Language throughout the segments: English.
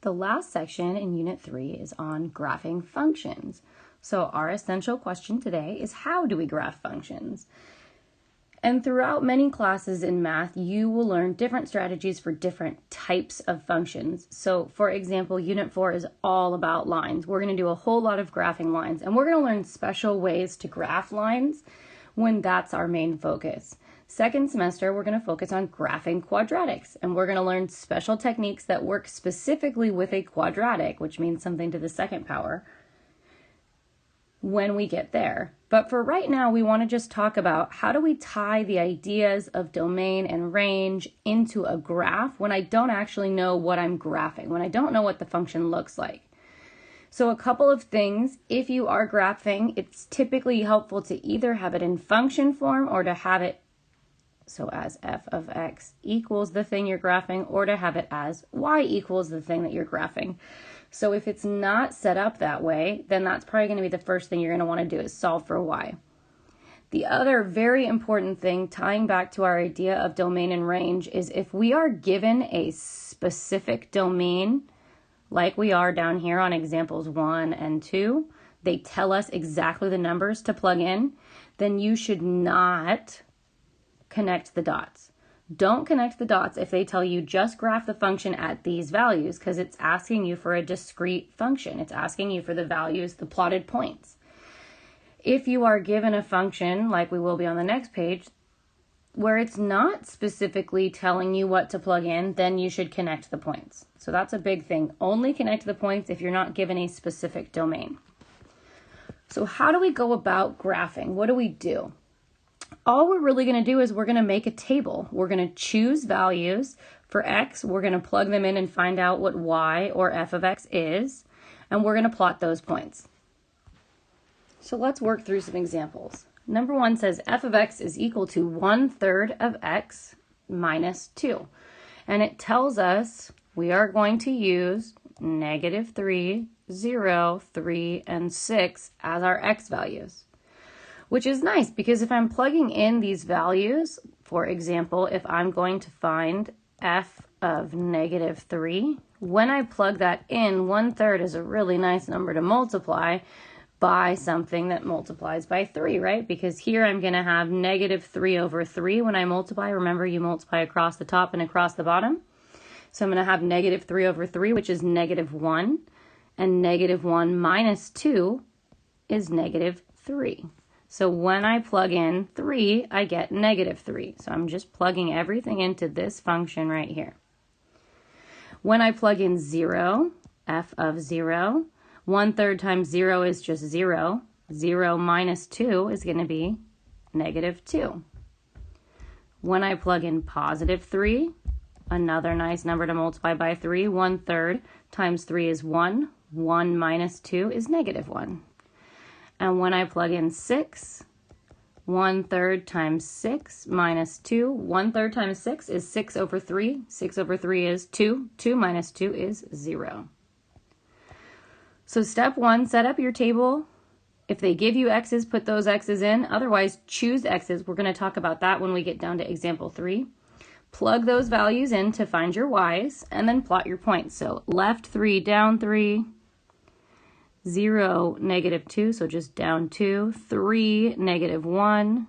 The last section in Unit 3 is on graphing functions. So our essential question today is, how do we graph functions? And throughout many classes in math, you will learn different strategies for different types of functions. So for example, Unit 4 is all about lines. We're going to do a whole lot of graphing lines, and we're going to learn special ways to graph lines when that's our main focus. Second semester, we're going to focus on graphing quadratics, and we're going to learn special techniques that work specifically with a quadratic, which means something to the second power, when we get there. But for right now, we want to just talk about how do we tie the ideas of domain and range into a graph when I don't actually know what I'm graphing, when I don't know what the function looks like. So a couple of things, if you are graphing, it's typically helpful to either have it in function form or to have it so as f of x equals the thing you're graphing, or to have it as y equals the thing that you're graphing. So if it's not set up that way, then that's probably going to be the first thing you're going to want to do is solve for y. The other very important thing, tying back to our idea of domain and range, is if we are given a specific domain, like we are down here on examples 1 and 2, they tell us exactly the numbers to plug in, then you should not connect the dots. Don't connect the dots if they tell you just graph the function at these values, because it's asking you for a discrete function. It's asking you for the values, the plotted points. If you are given a function, like we will be on the next page, where it's not specifically telling you what to plug in, then you should connect the points. So that's a big thing. Only connect the points if you're not given a specific domain. So how do we go about graphing? What do we do? All we're really going to do is we're going to make a table. We're going to choose values. For x, we're going to plug them in and find out what y or f of x is, and we're going to plot those points. So let's work through some examples. Number 1 says f of x is equal to 1/3 of x minus 2. And it tells us we are going to use -3, 0, 3, and 6 as our x values. Which is nice, because if I'm plugging in these values, for example, if I'm going to find f of -3, when I plug that in, 1/3 is a really nice number to multiply by something that multiplies by 3, right? Because here I'm going to have -3/3 when I multiply. Remember, you multiply across the top and across the bottom. So I'm going to have -3/3, which is -1, and -1 minus 2 is -3. So when I plug in 3, I get -3. So I'm just plugging everything into this function right here. When I plug in 0, f of 0, 1/3 times 0 is just 0. 0 minus 2 is going to be -2. When I plug in +3, another nice number to multiply by 3, 1/3 times 3 is 1. 1 minus 2 is -1. And when I plug in 6, 1/3 times 6 minus 2, 1/3 times 6 is 6/3. 6/3 is 2. 2 minus 2 is 0. So step 1, set up your table. If they give you x's, put those x's in. Otherwise, choose x's. We're going to talk about that when we get down to example 3. Plug those values in to find your y's, and then plot your points. So left 3, down 3. 0, -2, so just down 2, 3, -1,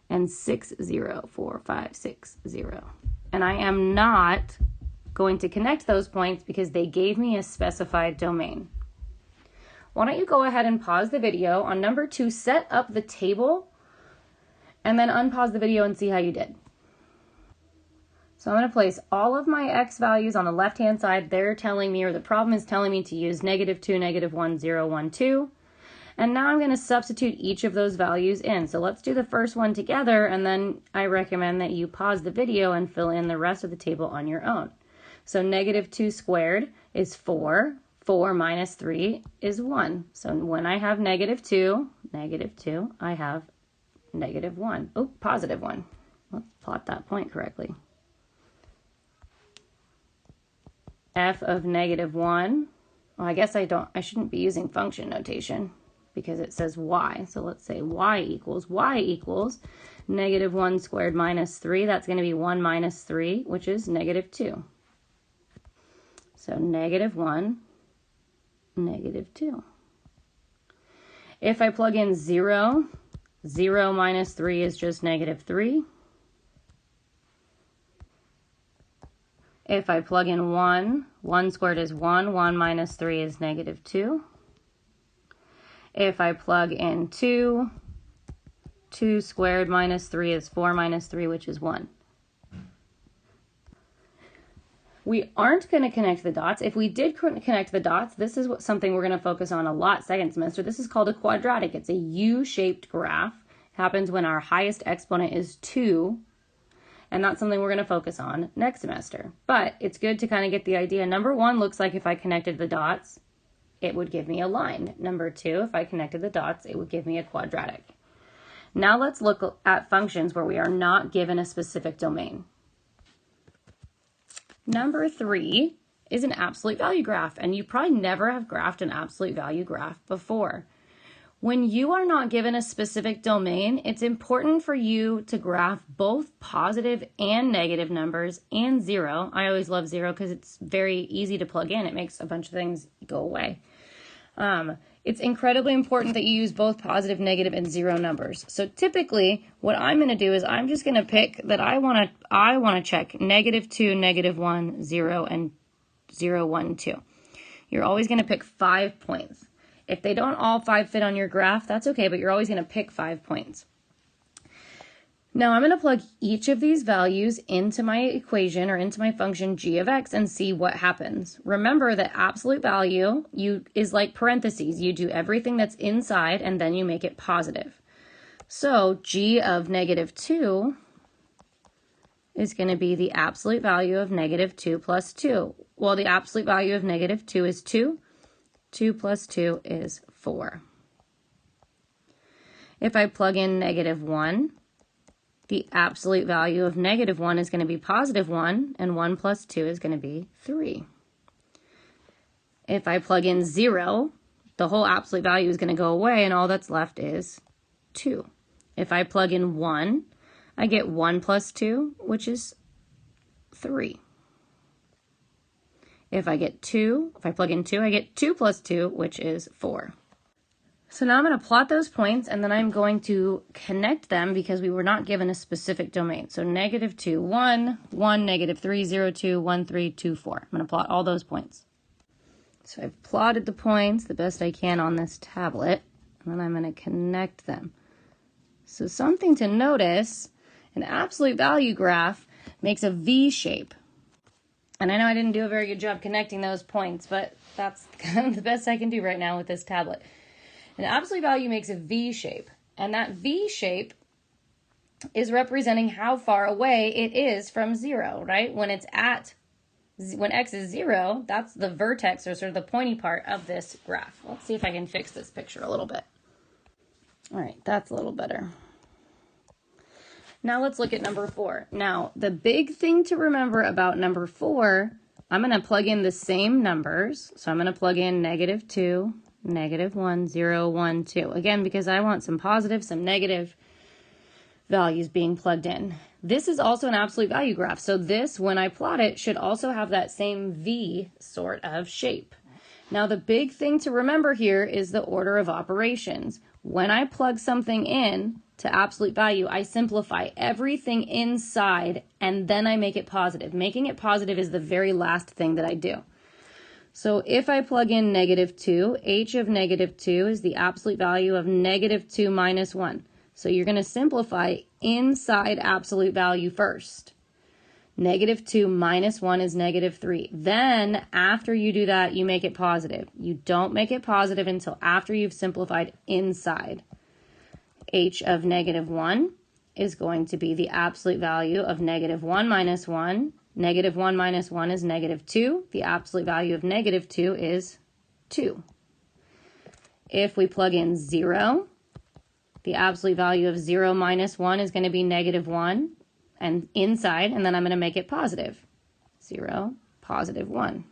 and 6, 0, 4, 5, 6, 0. And I am not going to connect those points because they gave me a specified domain. Why don't you go ahead and pause the video on number 2, set up the table, and then unpause the video and see how you did. So I'm going to place all of my x values on the left-hand side. They're telling me, or the problem is telling me, to use -2, -1, 0, 1, 2. And now I'm going to substitute each of those values in. So let's do the first one together, and then I recommend that you pause the video and fill in the rest of the table on your own. So -2 squared is 4. 4 minus 3 is 1. So when I have -2, I have -1. Oh, +1. Let's plot that point correctly. F of -1, well, I guess I shouldn't be using function notation because it says y. So let's say y equals -1 squared minus 3. That's going to be 1 minus 3, which is -2. So -1, -2. If I plug in 0, 0 minus 3 is just -3. If I plug in 1, 1 squared is 1, 1 minus 3 is -2. If I plug in 2, 2 squared minus 3 is 4 minus 3, which is 1. We aren't going to connect the dots. If we did connect the dots, this is something we're going to focus on a lot second semester. This is called a quadratic. It's a U-shaped graph. It happens when our highest exponent is 2, and that's something we're going to focus on next semester. But it's good to kind of get the idea. Number 1 looks like if I connected the dots, it would give me a line. Number 2, if I connected the dots, it would give me a quadratic. Now let's look at functions where we are not given a specific domain. Number 3 is an absolute value graph, and you probably never have graphed an absolute value graph before. When you are not given a specific domain, it's important for you to graph both positive and negative numbers and 0. I always love 0 because it's very easy to plug in. It makes a bunch of things go away. It's incredibly important that you use both positive, negative, and 0 numbers. So typically, what I'm going to do is I'm just going to pick that I want to check -2, -1, 0, and 0, 1, 2. You're always going to pick 5 points. If they don't all 5 fit on your graph, that's okay, but you're always going to pick 5 points. Now I'm going to plug each of these values into my equation or into my function g of x and see what happens. Remember that absolute value is like parentheses. You do everything that's inside and then you make it positive. So g of -2 is going to be the absolute value of -2 plus 2. Well, the absolute value of -2 is 2. 2 plus 2 is 4. If I plug in -1, the absolute value of -1 is going to be +1, and 1 plus 2 is going to be 3. If I plug in 0, the whole absolute value is going to go away, and all that's left is 2. If I plug in 1, I get 1 plus 2, which is 3. If I plug in 2, I get 2 plus 2, which is 4. So now I'm going to plot those points, and then I'm going to connect them because we were not given a specific domain. So -2, 1, 1, -3, 0, 2, 1, 3, 2, 4. I'm going to plot all those points. So I've plotted the points the best I can on this tablet, and then I'm going to connect them. So something to notice, an absolute value graph makes a V shape. And I know I didn't do a very good job connecting those points, but that's kind of the best I can do right now with this tablet. An absolute value makes a V shape, and that V shape is representing how far away it is from 0, right? When x is 0, that's the vertex or sort of the pointy part of this graph. Let's see if I can fix this picture a little bit. All right, that's a little better. Now let's look at number 4. Now, the big thing to remember about number 4, I'm going to plug in the same numbers. So I'm going to plug in -2, -1, 0, 1, 2. Again, because I want some positive, some negative values being plugged in. This is also an absolute value graph. So this, when I plot it, should also have that same V sort of shape. Now, the big thing to remember here is the order of operations. When I plug something in to absolute value, I simplify everything inside and then I make it positive. Making it positive is the very last thing that I do. So if I plug in -2, h of -2 is the absolute value of -2 minus 1. So you're going to simplify inside absolute value first. -2 minus 1 is -3. Then after you do that, you make it positive. You don't make it positive until after you've simplified inside. H of -1 is going to be the absolute value of -1 minus 1. -1 minus 1 is -2. The absolute value of -2 is 2. If we plug in 0, the absolute value of 0 minus 1 is going to be -1 and inside, and then I'm going to make it positive. 0, positive 1.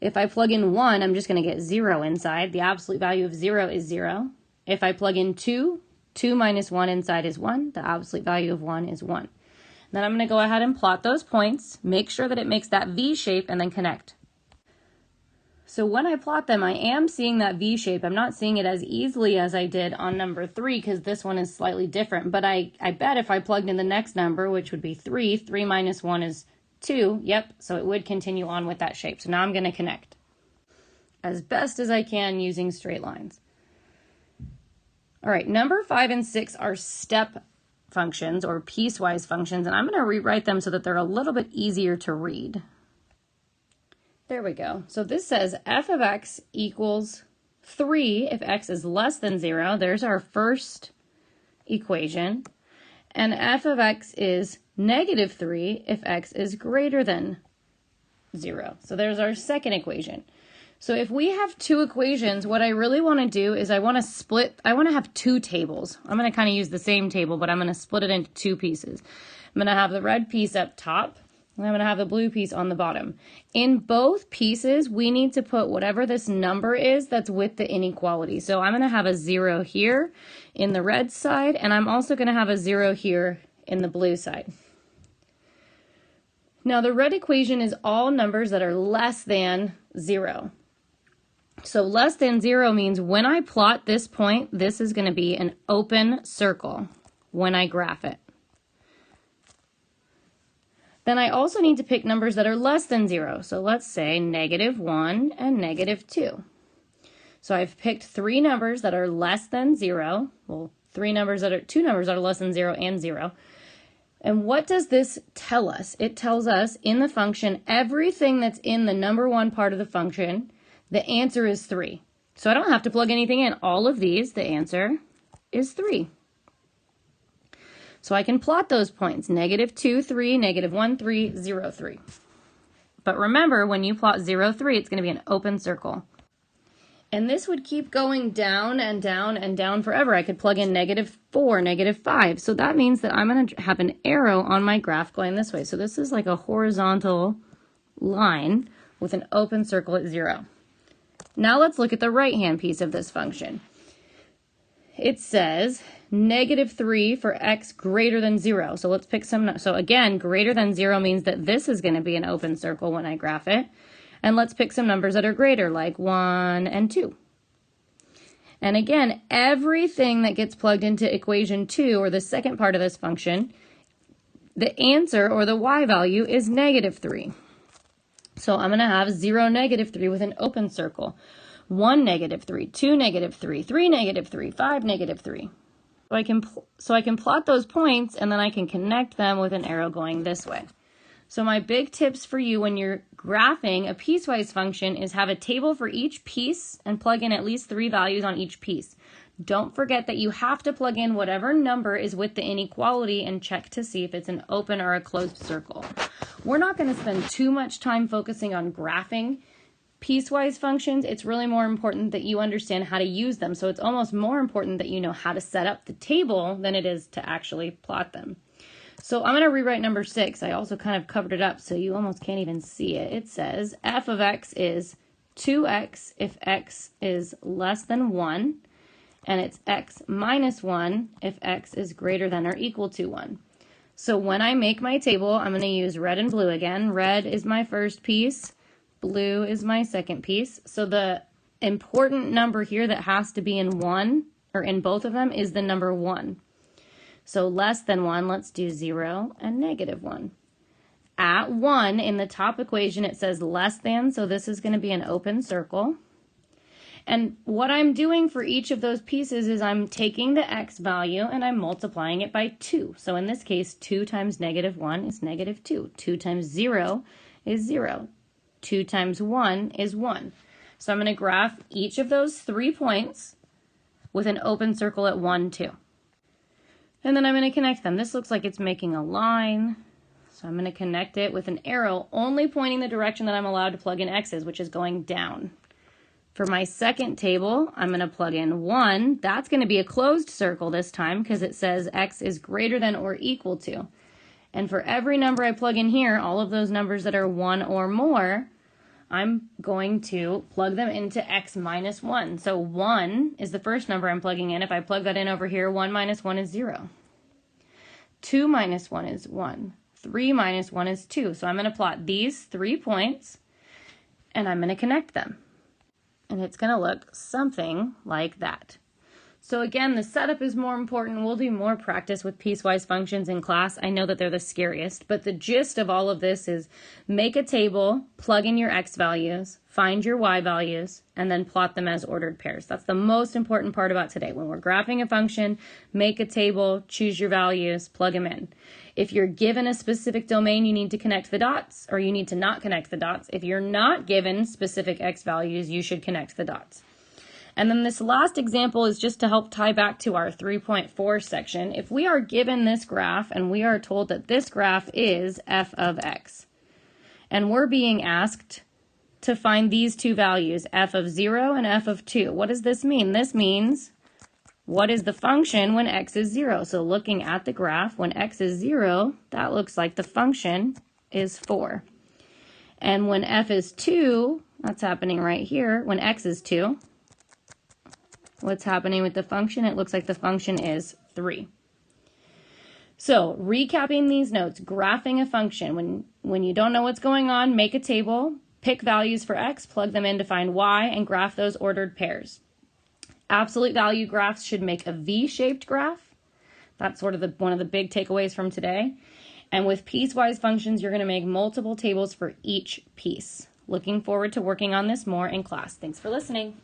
If I plug in 1, I'm just going to get 0 inside. The absolute value of 0 is 0. If I plug in 2, 2 minus 1 inside is 1. The absolute value of 1 is 1. Then I'm going to go ahead and plot those points, make sure that it makes that V shape, and then connect. So when I plot them, I am seeing that V shape. I'm not seeing it as easily as I did on number 3 because this one is slightly different. But I bet if I plugged in the next number, which would be 3, 3 minus 1 is 2. Yep, so it would continue on with that shape. So now I'm going to connect as best as I can using straight lines. All right, number 5 and 6 are step functions or piecewise functions, and I'm going to rewrite them so that they're a little bit easier to read. There we go. So this says f of x equals 3 if x is less than 0. There's our first equation. And f of x is negative 3 if x is greater than 0. So there's our second equation. So if we have two equations, what I really want to do is I want to have two tables. I'm going to kind of use the same table, but I'm going to split it into two pieces. I'm going to have the red piece up top. I'm going to have the blue piece on the bottom. In both pieces, we need to put whatever this number is that's with the inequality. So I'm going to have a 0 here in the red side, and I'm also going to have a 0 here in the blue side. Now the red equation is all numbers that are less than 0. So less than 0 means when I plot this point, this is going to be an open circle when I graph it. Then I also need to pick numbers that are less than 0. So let's say -1 and -2. So I've picked three numbers that are less than 0. Well, two numbers that are less than 0 and 0. And what does this tell us? It tells us in the function, everything that's in the number 1 part of the function, the answer is 3. So I don't have to plug anything in. All of these, the answer is 3. So I can plot those points, -2, 3, -1, 3, 0, 3. But remember, when you plot 0, 3, it's going to be an open circle. And this would keep going down and down and down forever. I could plug in -4, -5. So that means that I'm going to have an arrow on my graph going this way. So this is like a horizontal line with an open circle at 0. Now let's look at the right-hand piece of this function. It says -3 for x greater than 0. So let's pick some. So again, greater than 0 means that this is going to be an open circle when I graph it. And let's pick some numbers that are greater, like 1 and 2. And again, everything that gets plugged into equation 2, or the second part of this function, the answer, or the y value, is -3. So I'm going to have 0, -3 with an open circle. 1, -3, 2, -3, 3, -3, 5, -3. So I can plot those points, and then I can connect them with an arrow going this way. So my big tips for you when you're graphing a piecewise function is have a table for each piece and plug in at least 3 values on each piece. Don't forget that you have to plug in whatever number is with the inequality and check to see if it's an open or a closed circle. We're not going to spend too much time focusing on graphing piecewise functions. It's really more important that you understand how to use them. So it's almost more important that you know how to set up the table than it is to actually plot them. So I'm going to rewrite number 6. I also kind of covered it up so you almost can't even see it. It says f of x is 2x if x is less than 1, and it's x minus 1 if x is greater than or equal to 1. So when I make my table, I'm going to use red and blue again. Red is my first piece, blue is my second piece. So the important number here that has to be in one, or in both of them, is the number 1. So less than 1, let's do 0 and -1. At 1, in the top equation, it says less than, so this is going to be an open circle. And what I'm doing for each of those pieces is I'm taking the x value and I'm multiplying it by 2. So in this case, 2 times -1 is -2. 2 times 0 is 0. 2 times 1 is 1. So I'm going to graph each of those 3 points with an open circle at 1, 2. And then I'm going to connect them. This looks like it's making a line. So I'm going to connect it with an arrow only pointing the direction that I'm allowed to plug in x's, which is going down. For my second table, I'm going to plug in 1. That's going to be a closed circle this time because it says x is greater than or equal to. And for every number I plug in here, all of those numbers that are 1 or more, I'm going to plug them into x minus 1. So 1 is the first number I'm plugging in. If I plug that in over here, 1 minus 1 is 0. 2 minus 1 is 1. 3 minus 1 is 2. So I'm going to plot these 3 points, and I'm going to connect them. And it's going to look something like that. So again, the setup is more important. We'll do more practice with piecewise functions in class. I know that they're the scariest, but the gist of all of this is make a table, plug in your x values, find your y values, and then plot them as ordered pairs. That's the most important part about today. When we're graphing a function, make a table, choose your values, plug them in. If you're given a specific domain, you need to connect the dots, or you need to not connect the dots. If you're not given specific x values, you should connect the dots. And then this last example is just to help tie back to our 3.4 section. If we are given this graph and we are told that this graph is f of x, and we're being asked to find these two values, f of 0 and f of 2. What does this mean? This means what is the function when x is 0? So looking at the graph, when x is 0, that looks like the function is 4. And when f is 2, that's happening right here, when x is 2, what's happening with the function? It looks like the function is 3. So recapping these notes, graphing a function. When you don't know what's going on, make a table, pick values for x, plug them in to find y, and graph those ordered pairs. Absolute value graphs should make a V-shaped graph. That's sort of one of the big takeaways from today. And with piecewise functions, you're going to make multiple tables for each piece. Looking forward to working on this more in class. Thanks for listening.